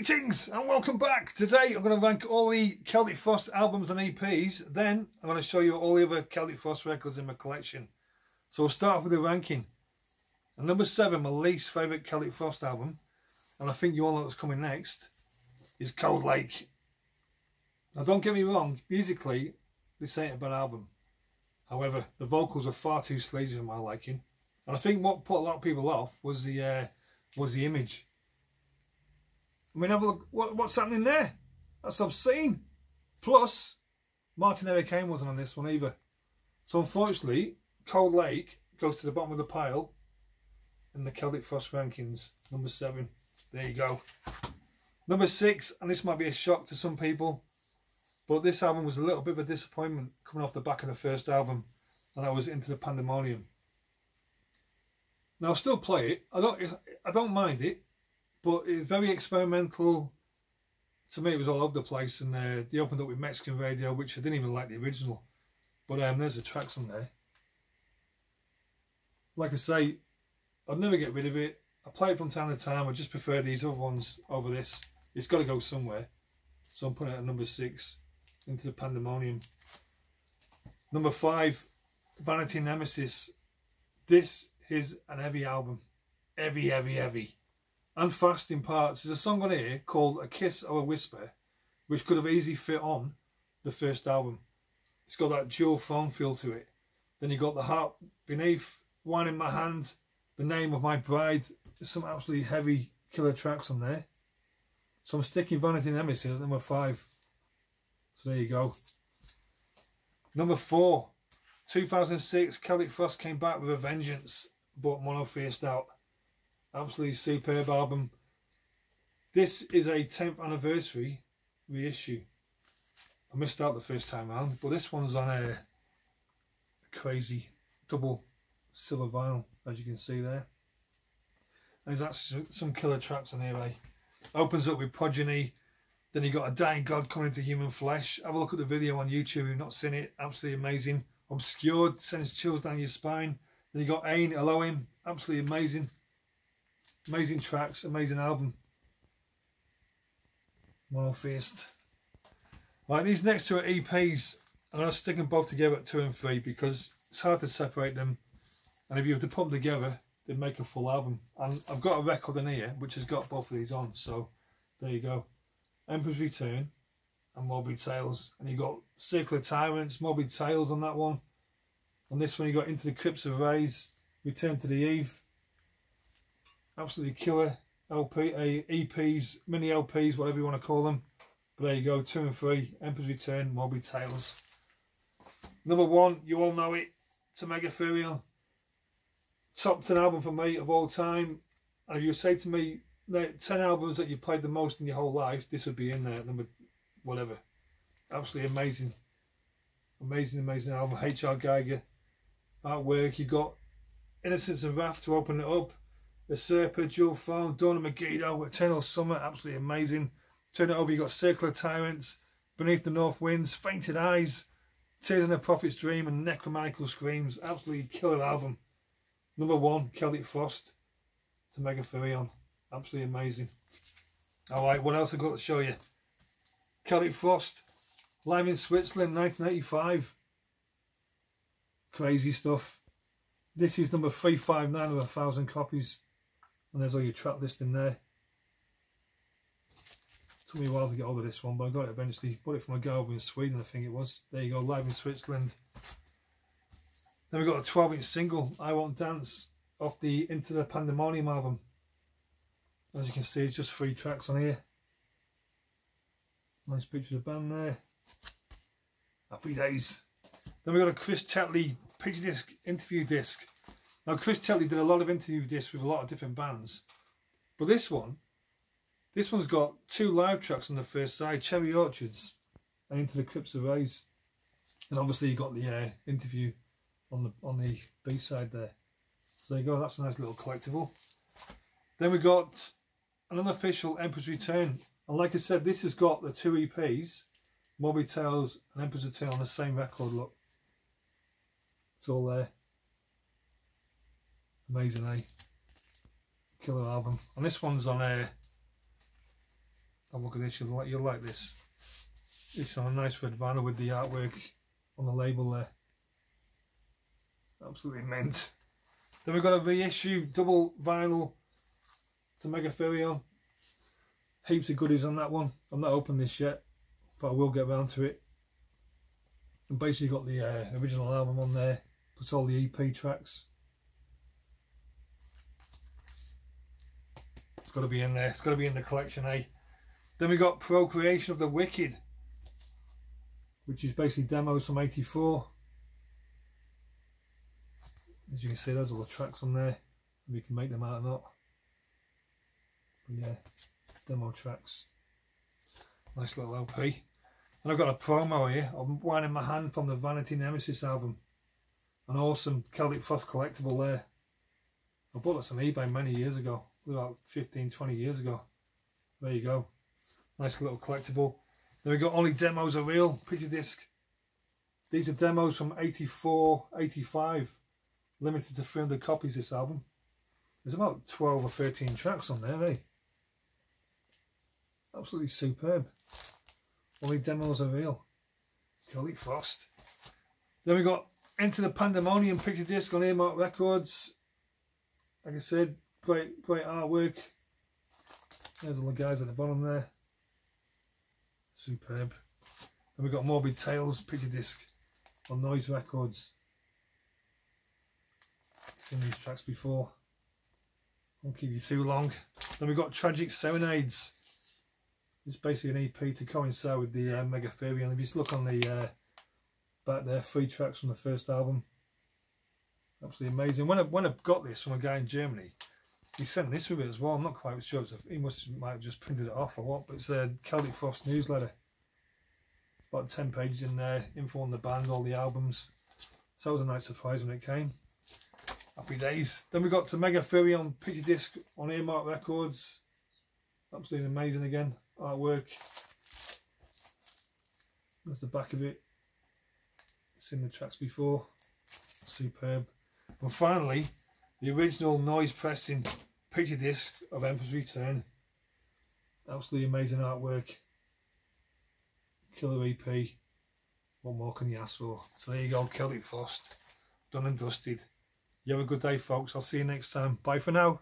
Greetings and welcome back. Today I'm going to rank all the Celtic Frost albums and EPs. Then I'm going to show you all the other Celtic Frost records in my collection. So we'll start off with the ranking. And number 7, my least favourite Celtic Frost album, and I think you all know what's coming next, is Cold Lake. Now don't get me wrong, musically this ain't a bad album. However, the vocals are far too sleazy for my liking. And I think what put a lot of people off was the image. I mean, have a look. What's happening there? That's obscene. Plus, Martin Eric Kane wasn't on this one either. So unfortunately, Cold Lake goes to the bottom of the pile in the Celtic Frost rankings. Number 7. There you go. Number 6, and this might be a shock to some people, but this album was a little bit of a disappointment coming off the back of the first album, and that was Into the Pandemonium. Now I'll still play it. I don't mind it. But it's very experimental. To me, it was all over the place, and they opened up with Mexican radio, which I didn't even like the original. But there's the tracks on there. Like I say, I'd never get rid of it. I play it from time to time. I just prefer these other ones over this. It's got to go somewhere. So I'm putting it at number 6, Into the Pandemonium. Number 5, Vanity Nemesis. This is an heavy album. Heavy, heavy, heavy. And fast in parts. There's a song on here called A Kiss or a Whisper, which could have easily fit on the first album. It's got that dual phone feel to it. Then you got The Heart Beneath, Wine in My Hand, The Name of My Bride. There's some absolutely heavy killer tracks on there. So I'm sticking Vanity Nemesis at number 5. So there you go. Number 4, 2006, Celtic Frost came back with a vengeance, but monotheist out. Absolutely superb album. This is a 10th anniversary reissue. I missed out the first time around, but this one's on a crazy double silver vinyl, as you can see there. And there's actually some killer tracks on here, eh? Opens up with Progeny, then you got A Dying God Coming Into Human Flesh. Have a look at the video on YouTube if you've not seen it. Absolutely amazing. Obscured, sends chills down your spine. Then you got Ain, Elohim. Absolutely amazing. Amazing tracks, amazing album. Monotheist. Like, these next two are EPs. I'm going to stick them both together at 2 and 3 because it's hard to separate them. And if you have to put them together, they'd make a full album. And I've got a record in here which has got both of these on. So there you go. Emperor's Return and Morbid Tales. And you got Circle of Tyrants, Morbid Tales on that one. On this one you got Into the Crypts of Rays, Return to the Eve. Absolutely killer LP, EPs, mini LPs, whatever you want to call them. But there you go, 2 and 3, Emperor's Return, Morbid Tales. Number 1, you all know it, it's a Megatherion. Top 10 album for me of all time. And if you say to me, the 10 albums that you played the most in your whole life, this would be in there, number whatever. Absolutely amazing. Amazing, amazing album. H.R. Geiger artwork. You got Innocence and Wrath to open it up. The Serpa, Dual Phone, Dawn of Megiddo, Eternal Summer, absolutely amazing. Turn it over, you got Circle of Tyrants, Beneath the North Winds, Fainted Eyes, Tears in a Prophet's Dream, and Necromanical Screams. Absolutely killer album. Number 1, Celtic Frost to Megatherion. Absolutely amazing. Alright, what else I've got to show you? Celtic Frost, live in Switzerland, 1985. Crazy stuff. This is number 359 of 1,000 copies. And there's all your track list in there. Took me a while to get hold of this one, but I got it eventually. Bought it from a guy over in Sweden, I think it was. There you go, live in Switzerland. Then we got a 12-inch single, I Won't Dance, off the Into the Pandemonium album. As you can see, it's just 3 tracks on here. Nice picture of the band there. Happy days. Then we got a Chris Tetley picture disc, interview disc. Now Chris Tetley did a lot of interview discs with a lot of different bands, but this one's got 2 live tracks on the first side, Cherry Orchards and Into the Crypts of Rays, and obviously you got the interview on the B side there. So there you go, that's a nice little collectible. Then we got an unofficial Emperor's Return, and like I said, this has got the 2 EPs, Morbid Tales and Emperor's Return, on the same record. Look, it's all there. Amazing, eh? Killer album. And this one's on Have a look at this, you'll like this. It's on a nice red vinyl with the artwork on the label there. Absolutely mint. Then we've got a reissue double vinyl to Megatherion. Heaps of goodies on that one. I've not opened this yet, but I will get around to it. And basically got the original album on there, plus all the EP tracks. It's got to be in there. It's got to be in the collection, eh? Then we got Procreation of the Wicked, which is basically demos from '84. As you can see, there's all the tracks on there. Maybe you can make them out or not. But yeah, demo tracks. Nice little LP. And I've got a promo here. I'm winding my hand from the Vanity Nemesis album. An awesome Celtic Frost collectible there. I bought this on eBay many years ago. About 15, 20 years ago. There you go. Nice little collectible. Then we got Only Demos Are Real picture disc. These are demos from '84, '85. Limited to 300 copies, this album. There's about 12 or 13 tracks on there, eh? Absolutely superb. Only Demos Are Real. Celtic Frost. Then we got Into the Pandemonium picture disc on Earmark Records. Like I said, great artwork. There's all the guys at the bottom there. Superb. Then we got Morbid Tales picture disc on Noise Records. Seen these tracks before. Won't keep you too long. Then we got Tragic Serenades. It's basically an EP to coincide with the Megatherion. If you just look on the back there, 3 tracks from the first album. Absolutely amazing. When I got this from a guy in Germany, he sent this with it as well. I'm not quite sure. He might have just printed it off or what, but it's a Celtic Frost newsletter. About 10 pages in there, info on the band, all the albums. So that was a nice surprise when it came. Happy days. Then we got to Megatherion picture disc on Earmark Records. Absolutely amazing again. Artwork. That's the back of it. Seen the tracks before. Superb. And finally, the original noise pressing picture disc of Emperor's Return. Absolutely amazing artwork. Killer EP. What more can you ask for? So there you go, Celtic Frost. Done and dusted. You have a good day, folks. I'll see you next time. Bye for now.